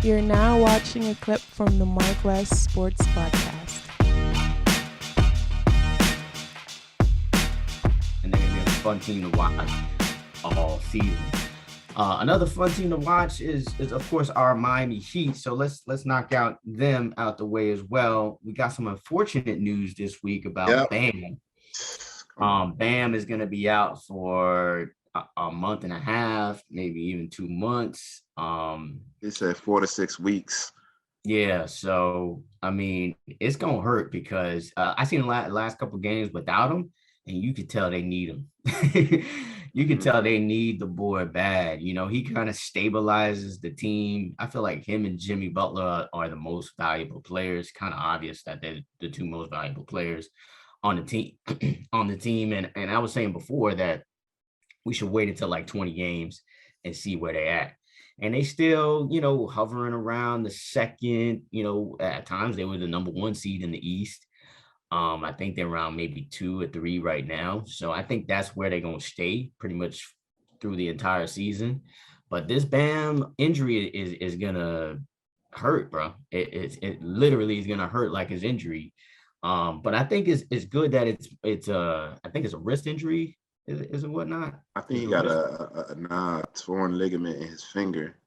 You're now watching a clip from the MarcWes Sports Podcast. And they're going to be a fun team to watch all season. Another fun team to watch is of course our Miami Heat. So let's knock out them out the way as well. We got some unfortunate news this week about Bam. Bam is going to be out for a month and a half, maybe even 2 months. They said 4 to 6 weeks. Yeah, so I mean, it's gonna hurt because I seen the last couple of games without him, and you could tell they need him. You can tell they need the boy bad. You know, he kind of stabilizes the team. I feel like him and Jimmy Butler are the most valuable players. Kind of obvious that they're the two most valuable players on the team. And I was saying before that we should wait until like 20 games and see where they're at. And they still, you know, hovering around the second, you know, at times they were the number 1 seed in the East. I think they're around maybe 2 or 3 right now. So I think that's where they're going to stay pretty much through the entire season. But this Bam injury is going to hurt, bro. It literally is going to hurt like his injury. But I think it's good that I think it's a wrist injury. Is it whatnot? I think he got a torn ligament in his finger.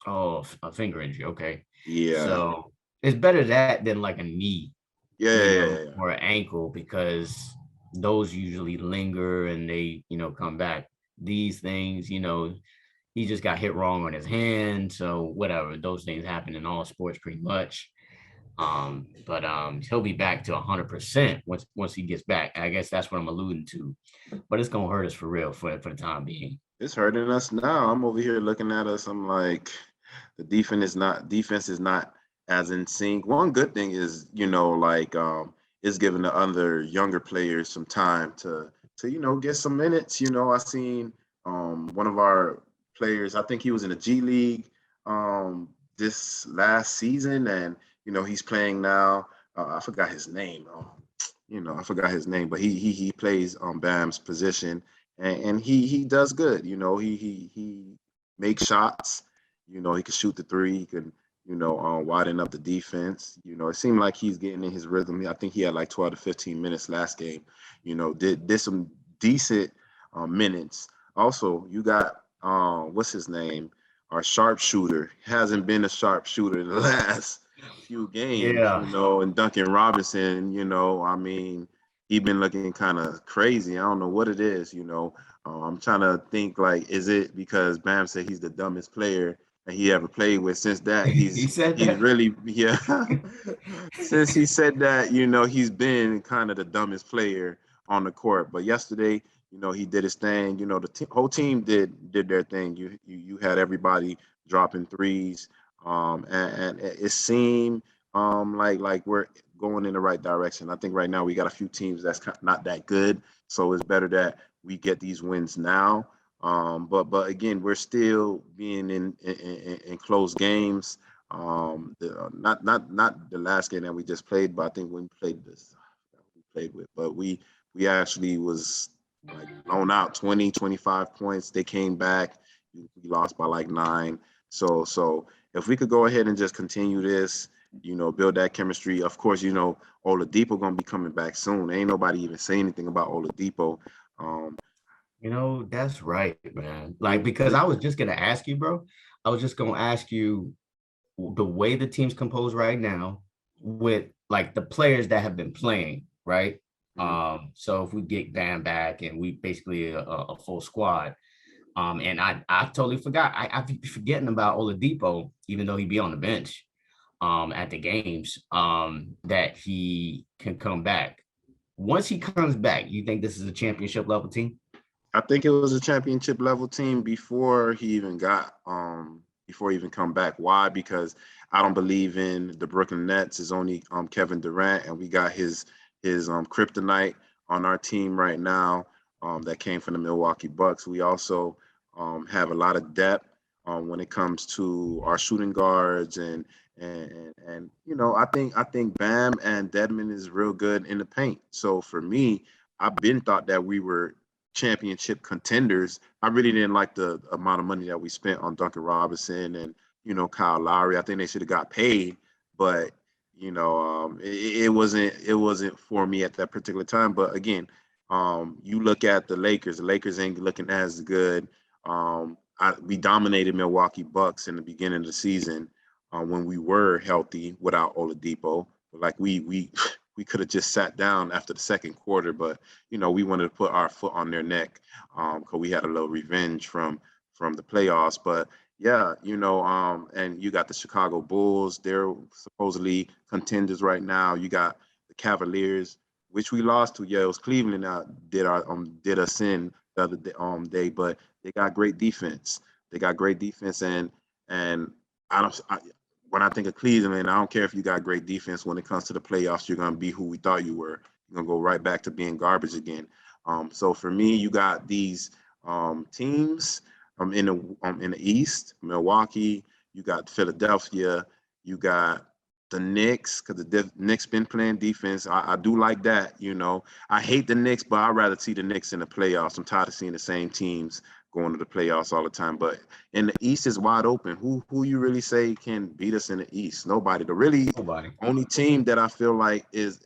Oh, a finger injury. Okay. Yeah. So it's better that than like a knee. Yeah. Or an ankle, because those usually linger and they, you know, come back. These things, you know, he just got hit wrong on his hand. So whatever, those things happen in all sports pretty much. But he'll be back to 100% once he gets back. I guess that's what I'm alluding to. But it's gonna hurt us for real for the time being. It's hurting us now. I'm over here looking at us. I'm like, the defense is not as in sync. One good thing is, you know, like is giving the other younger players some time to you know, get some minutes. You know, I seen one of our players, I think he was in the G League this last season, and you know, he's playing now. I forgot his name. But he plays Bam's position, and he does good. You know, he makes shots. You know, he can shoot the three. He can, you know, widen up the defense. You know, it seemed like he's getting in his rhythm. I think he had like 12 to 15 minutes last game. You know, did some decent minutes. Also, you got what's his name? Our sharpshooter. Hasn't been a sharpshooter in the last few games. Yeah. You know, and Duncan Robinson, you know, I mean, he been looking kind of crazy. I don't know what it is, you know. I'm trying to think, like, is it because Bam said he's the dumbest player that he ever played with? Since that, he's really, yeah. Since he said that, you know, he's been kind of the dumbest player on the court. But yesterday, you know, he did his thing. You know, the whole team did their thing. You had everybody dropping threes, and it seemed like we're going in the right direction. I think right now we got a few teams that's not that good, so it's better that we get these wins now. But again, we're still being in close games. Not the last game that we just played, but I think when we played with, but we actually was like blown out 20, 25 points. They came back. We lost by like 9. So if we could go ahead and just continue this, you know, build that chemistry. Of course, you know, Oladipo gonna be coming back soon. Ain't nobody even saying anything about Oladipo. You know, that's right, man. Like, because I was just gonna ask you, bro. I was just gonna ask you the way the team's composed right now with like the players that have been playing, right? So if we get Bam back and we basically a full squad, and I totally forgot. I be forgetting about Oladipo, even though he'd be on the bench at the games, that he can come back. Once he comes back, you think this is a championship level team? I think it was a championship level team before he even come back. Why? Because I don't believe in the Brooklyn Nets. It's only Kevin Durant, and we got his kryptonite on our team right now that came from the Milwaukee Bucks. We also have a lot of depth when it comes to our shooting guards and you know, I think Bam and Dedmon is real good in the paint. So for me, I've been thought that we were championship contenders. I really didn't like the amount of money that we spent on Duncan Robinson and Kyle Lowry. I think they should have got paid, but it wasn't for me at that particular time. But again, you look at the Lakers. The Lakers ain't looking as good. We dominated Milwaukee Bucks in the beginning of the season when we were healthy without Oladipo. Like we we could have just sat down after the second quarter, but we wanted to put our foot on their neck because we had a little revenge from the playoffs. But yeah, and you got the Chicago Bulls. They're supposedly contenders right now. You got the Cavaliers, which we lost to. Yeah, it was Cleveland that did us in the other day, but they got great defense. They got great defense, and when I think of Cleveland, I don't care if you got great defense. When it comes to the playoffs, you're gonna be who we thought you were. You're gonna go right back to being garbage again. So for me, you got these teams in the East, Milwaukee. You got Philadelphia. You got the Knicks, because the Knicks been playing defense. I do like that. I hate the Knicks, but I'd rather see the Knicks in the playoffs. I'm tired of seeing the same teams going to the playoffs all the time. But in the East is wide open. Who you really say can beat us in the East? Nobody. Nobody. Only team that I feel like is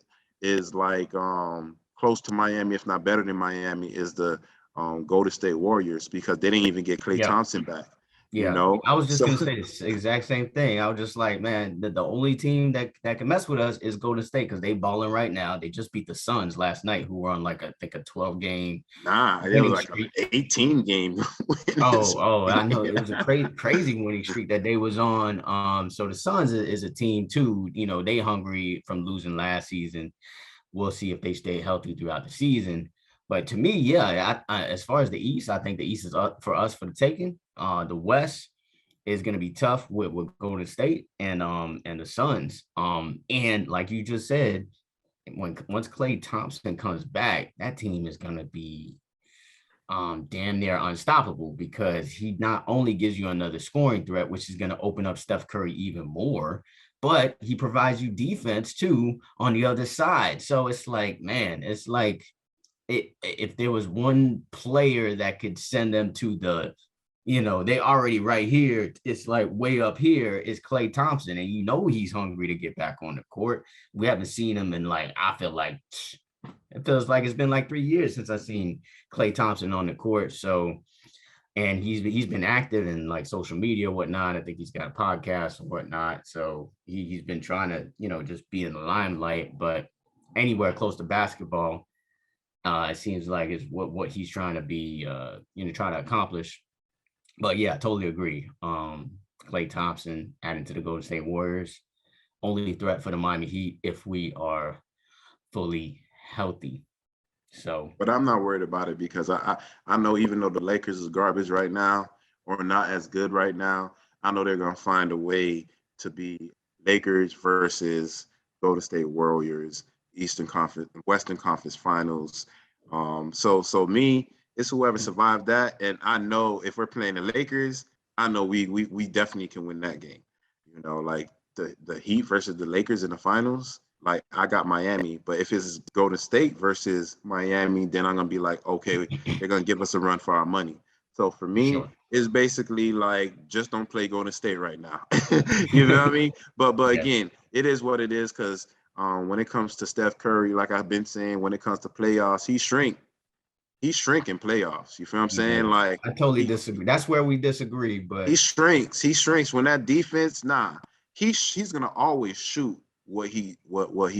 like close to Miami, if not better than Miami, is the Golden State Warriors, because they didn't even get Klay Thompson back. Yeah, I was just gonna say the exact same thing. I was just like, man, the only team that can mess with us is Golden State, because they balling right now. They just beat the Suns last night, who were on like I think a 12-game. Nah, it was like an 18-game. I know it was a crazy winning streak that they was on. So the Suns is a team too. They hungry from losing last season. We'll see if they stay healthy throughout the season. But to me, yeah, I, as far as the East, I think the East is up for us for the taking. The West is going to be tough with Golden State and the Suns. And like you just said, once Klay Thompson comes back, that team is going to be damn near unstoppable, because he not only gives you another scoring threat, which is going to open up Steph Curry even more, but he provides you defense too on the other side. So it's like, man, it's like, if there was one player that could send them to the, they already right here, it's like way up here, is Klay Thompson. And he's hungry to get back on the court. We haven't seen him in I feel like it feels like it's been like 3 years since I've seen Klay Thompson on the court. So, and he's been active in like social media, whatnot. I think he's got a podcast and whatnot. So he's been trying to, just be in the limelight, but anywhere close to basketball, it seems like it's what he's trying to be, trying to accomplish. But yeah, I totally agree. Klay Thompson adding to the Golden State Warriors, only threat for the Miami Heat if we are fully healthy. So, but I'm not worried about it, because I know, even though the Lakers is garbage right now, or not as good right now, I know they're gonna find a way to be Lakers versus Golden State Warriors, Western Conference Finals. So me, it's whoever survived that, and I know if we're playing the Lakers, I know we definitely can win that game. Like the Heat versus the Lakers in the finals. Like, I got Miami, but if it's Golden State versus Miami, then I'm gonna be like, okay, they're gonna give us a run for our money. So for me, It's basically like, just don't play Golden State right now. You know what I mean? But again, it is what it is, because when it comes to Steph Curry, like I've been saying, when it comes to playoffs, he shrink in playoffs. You feel what I'm saying? Like, I totally disagree. That's where we disagree. But he shrinks when that defense. He's gonna always shoot what he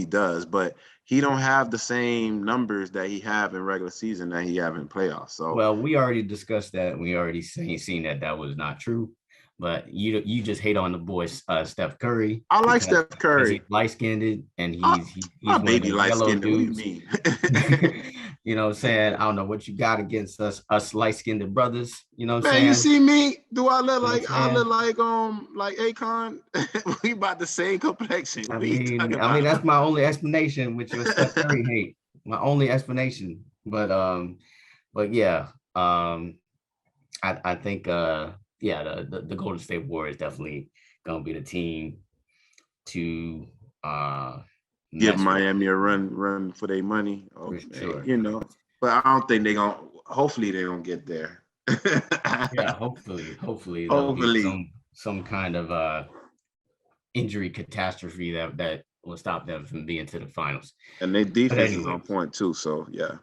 does, but he don't have the same numbers that he have in regular season that he have in playoffs. So, well, we already discussed that. We already seen that was not true. But you just hate on the boy Steph Curry. I like Steph Curry. He's light-skinned, and he's my baby light-skinned. What do you mean? You know what I'm saying? I don't know what you got against us light-skinned brothers. You know what I'm saying? Man, you see me? Do I look like Akon? We about the same complexion. I mean that's my only explanation with your Steph Curry hate. My only explanation. But yeah, I think the Golden State Warriors definitely gonna be the team to give Miami a run for their money. Sure. But I don't think they're gonna. Hopefully, they don't get there. Yeah, hopefully some kind of injury catastrophe that will stop them from being to the finals. And their defense is anyway. on point too. So yeah.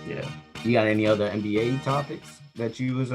Yeah. You got any other NBA topics that you was